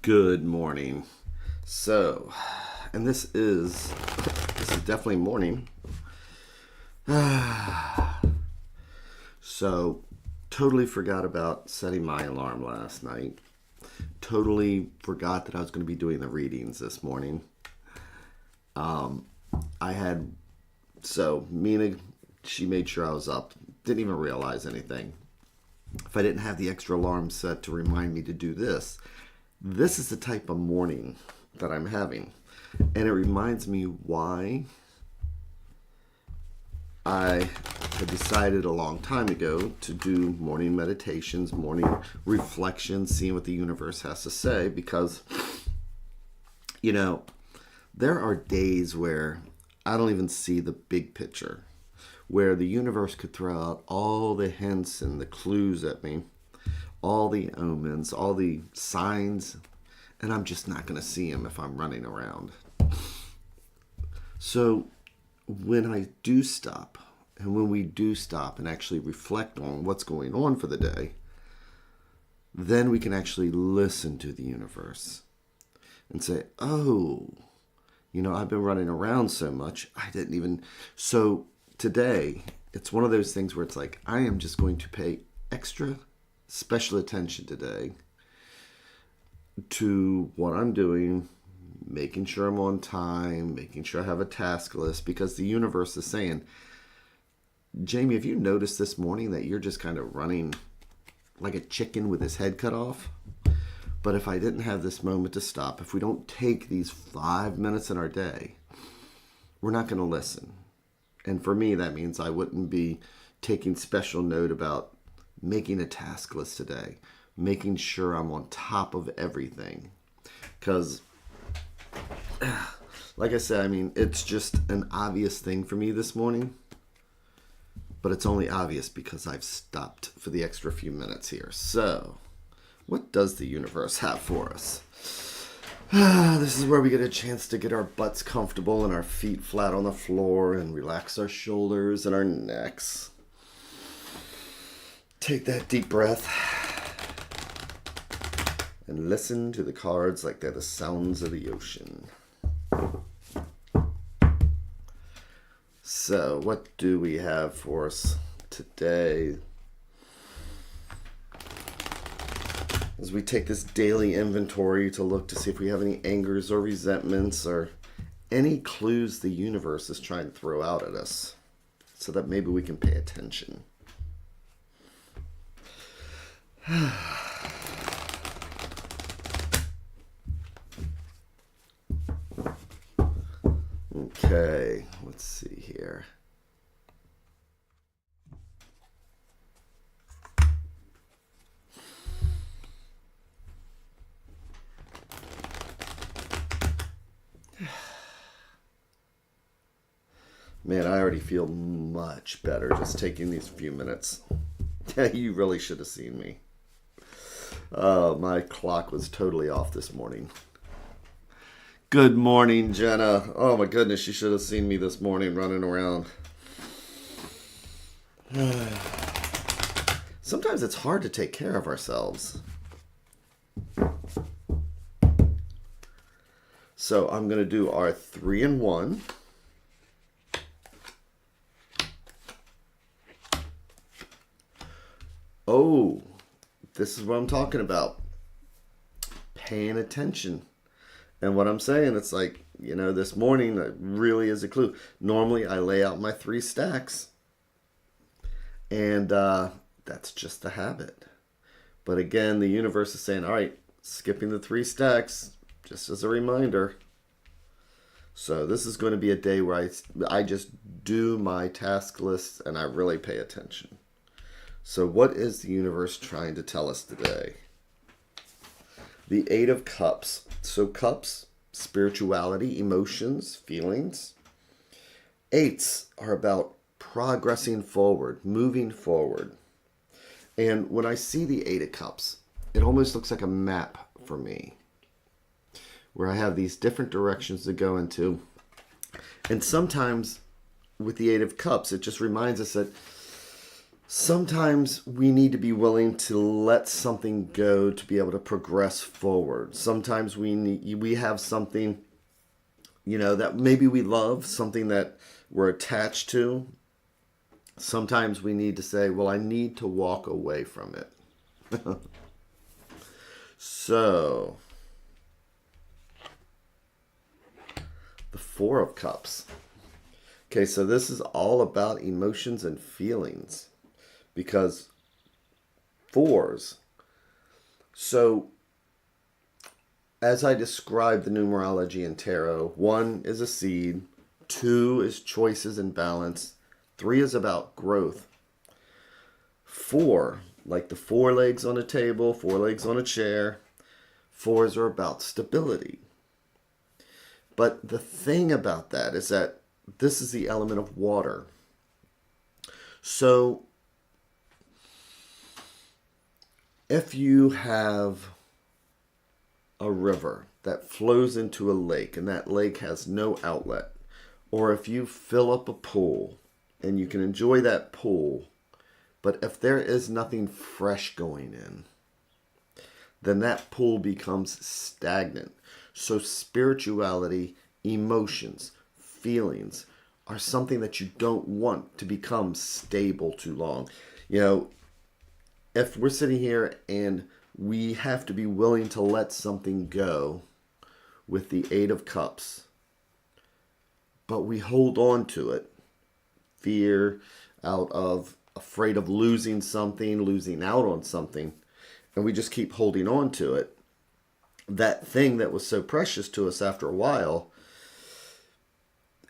Good morning. So, and this is definitely morning. So, totally forgot about setting my alarm last night. Totally forgot that I was going to be doing the readings this morning. Mina, she made sure I was up. Didn't even realize anything. If I didn't have the extra alarm set to remind me to do this is the type of morning that I'm having. And it reminds me why I had decided a long time ago to do morning meditations, morning reflections, seeing what the universe has to say. Because, there are days where I don't even see the big picture, where the universe could throw out all the hints and the clues at me, all the omens, all the signs, and I'm just not going to see them if I'm running around. So when I do stop, and when we do stop and actually reflect on what's going on for the day, then we can actually listen to the universe and say, oh, I've been running around so much, I didn't even... So today, it's one of those things where it's like, I am just going to pay extra special attention today to what I'm doing, making sure I'm on time, making sure I have a task list, because the universe is saying, Jamie, have you noticed this morning that you're just kind of running like a chicken with his head cut off? But if I didn't have this moment to stop, if we don't take these 5 minutes in our day, we're not going to listen. And for me, that means I wouldn't be taking special note about making a task list today, making sure I'm on top of everything. Because, like I said, it's just an obvious thing for me this morning. But it's only obvious because I've stopped for the extra few minutes here. So, what does the universe have for us? This is where we get a chance to get our butts comfortable and our feet flat on the floor and relax our shoulders and our necks. Take that deep breath and listen to the cards like they're the sounds of the ocean. So, what do we have for us today? As we take this daily inventory to look to see if we have any angers or resentments or any clues the universe is trying to throw out at us, so that maybe we can pay attention. Okay, let's see here. Man, I already feel much better just taking these few minutes. You really should have seen me. My clock was totally off this morning. Good morning, Jenna. Oh my goodness, you should have seen me this morning running around. Sometimes it's hard to take care of ourselves. So I'm going to do our 3-in-1. Oh, this is what I'm talking about. Paying attention. And what I'm saying, it's like, this morning, that really is a clue. Normally, I lay out my 3 stacks. And that's just a habit. But again, the universe is saying, all right, skipping the 3 stacks, just as a reminder. So this is going to be a day where I just do my task list and I really pay attention. So what is the universe trying to tell us today? The 8 of Cups. So cups, spirituality, emotions, feelings. 8s are about progressing forward, moving forward. And when I see the 8 of Cups, it almost looks like a map for me, where I have these different directions to go into. And sometimes with the 8 of Cups, it just reminds us that Sometimes we need to be willing to let something go to be able to progress forward. Sometimes we have something, that maybe we love, something that we're attached to. Sometimes we need to say, well, I need to walk away from it. So, the Four of Cups. Okay, so this is all about emotions and feelings because fours. So, as I described the numerology in tarot, 1 is a seed, 2 is choices and balance, 3 is about growth. 4, like the 4 legs on a table, 4 legs on a chair, 4s are about stability. But the thing about that is that this is the element of water. So if you have a river that flows into a lake and that lake has no outlet, or if you fill up a pool and you can enjoy that pool, but if there is nothing fresh going in, then that pool becomes stagnant. So spirituality, emotions, feelings are something that you don't want to become stable too long. If we're sitting here and we have to be willing to let something go with the 8 of Cups, but we hold on to it, fear, out of afraid of losing something, losing out on something, and we just keep holding on to it, that thing that was so precious to us after a while,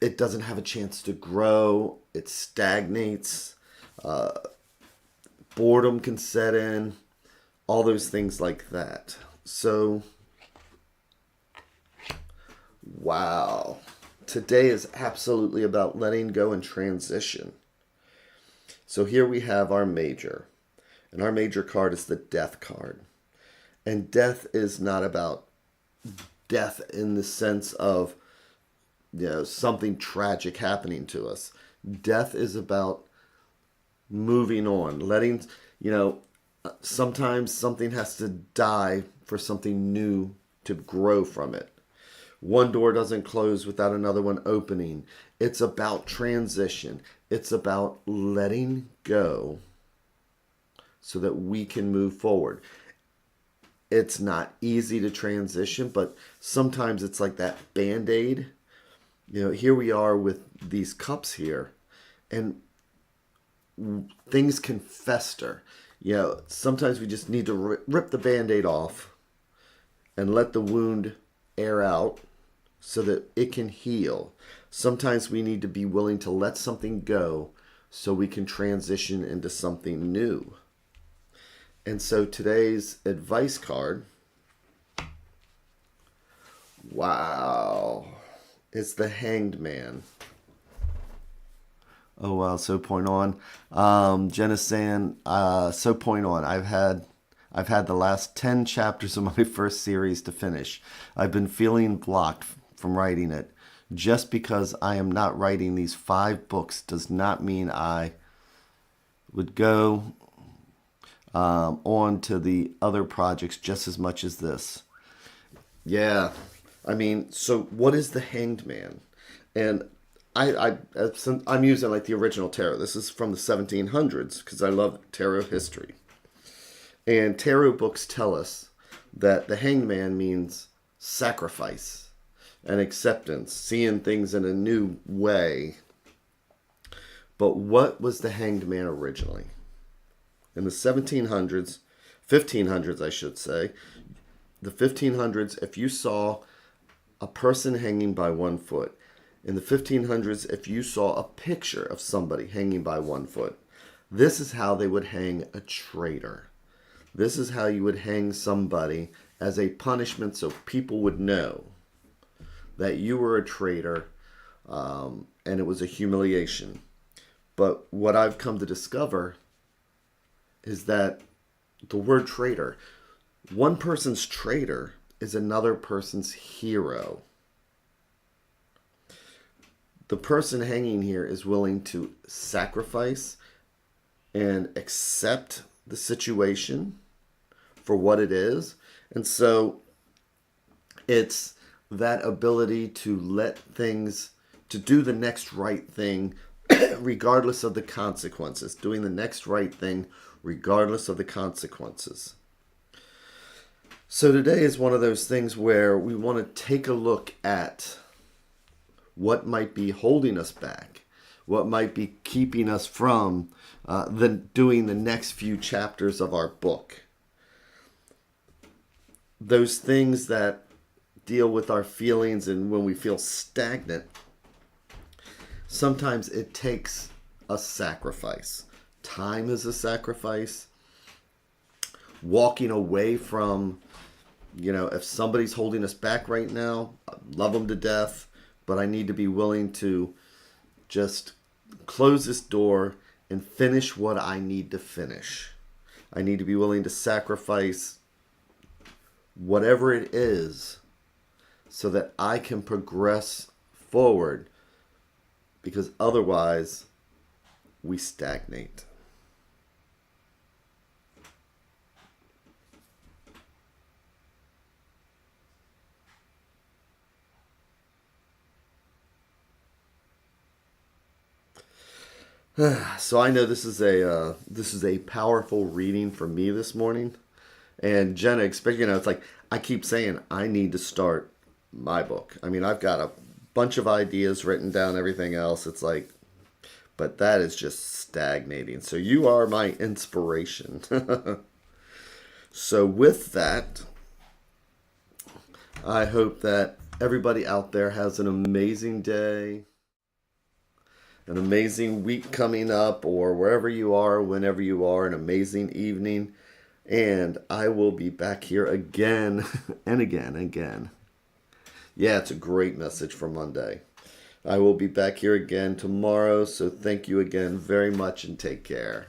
it doesn't have a chance to grow, it stagnates, boredom can set in, all those things like that. So, wow. Today is absolutely about letting go and transition. So here we have our major. And our major card is the Death card. And death is not about death in the sense of something tragic happening to us. Death is about moving on, letting, sometimes something has to die for something new to grow from it. One door doesn't close without another one opening. It's about transition. It's about letting go so that we can move forward. It's not easy to transition, but sometimes it's like that Band-Aid. Here we are with these cups here, and things can fester. Sometimes we just need to rip the Band-Aid off and let the wound air out so that it can heal. Sometimes we need to be willing to let something go so we can transition into something new. And so today's advice card, wow, it's the Hanged Man. Oh wow, so point on. Jenna's saying, so point on. I've had the last 10 chapters of my first series to finish. I've been feeling blocked from writing it. Just because I am not writing these 5 books does not mean I would go on to the other projects just as much as this. Yeah, so what is the Hanged Man? And I'm using like the original tarot. This is from the 1700s because I love tarot history. And tarot books tell us that the Hanged Man means sacrifice and acceptance, seeing things in a new way. But what was the Hanged Man originally? In the 1700s, 1500s I should say, the 1500s, if you saw a person hanging by one foot, in the 1500s, if you saw a picture of somebody hanging by one foot, this is how they would hang a traitor. This is how you would hang somebody as a punishment so people would know that you were a traitor, and it was a humiliation. But what I've come to discover is that the word traitor, one person's traitor is another person's hero. The person hanging here is willing to sacrifice and accept the situation for what it is. And so it's that ability to let things, to do the next right thing regardless of the consequences. Doing the next right thing regardless of the consequences. So today is one of those things where we want to take a look at what might be holding us back, what might be keeping us from doing the next few chapters of our book. Those things that deal with our feelings, and when we feel stagnant, sometimes it takes a sacrifice. Time is a sacrifice. Walking away from, if somebody's holding us back right now, I love them to death, but I need to be willing to just close this door and finish what I need to finish. I need to be willing to sacrifice whatever it is so that I can progress forward, because otherwise we stagnate. So I know this is a powerful reading for me this morning, and Jenna, it's like I keep saying I need to start my book. I mean, I've got a bunch of ideas written down, everything else. It's like, but that is just stagnating. So you are my inspiration. So with that, I hope that everybody out there has an amazing day, an amazing week coming up, or wherever you are, whenever you are, an amazing evening. And I will be back here again and again and again. Yeah, it's a great message for Monday. I will be back here again tomorrow. So thank you again very much and take care.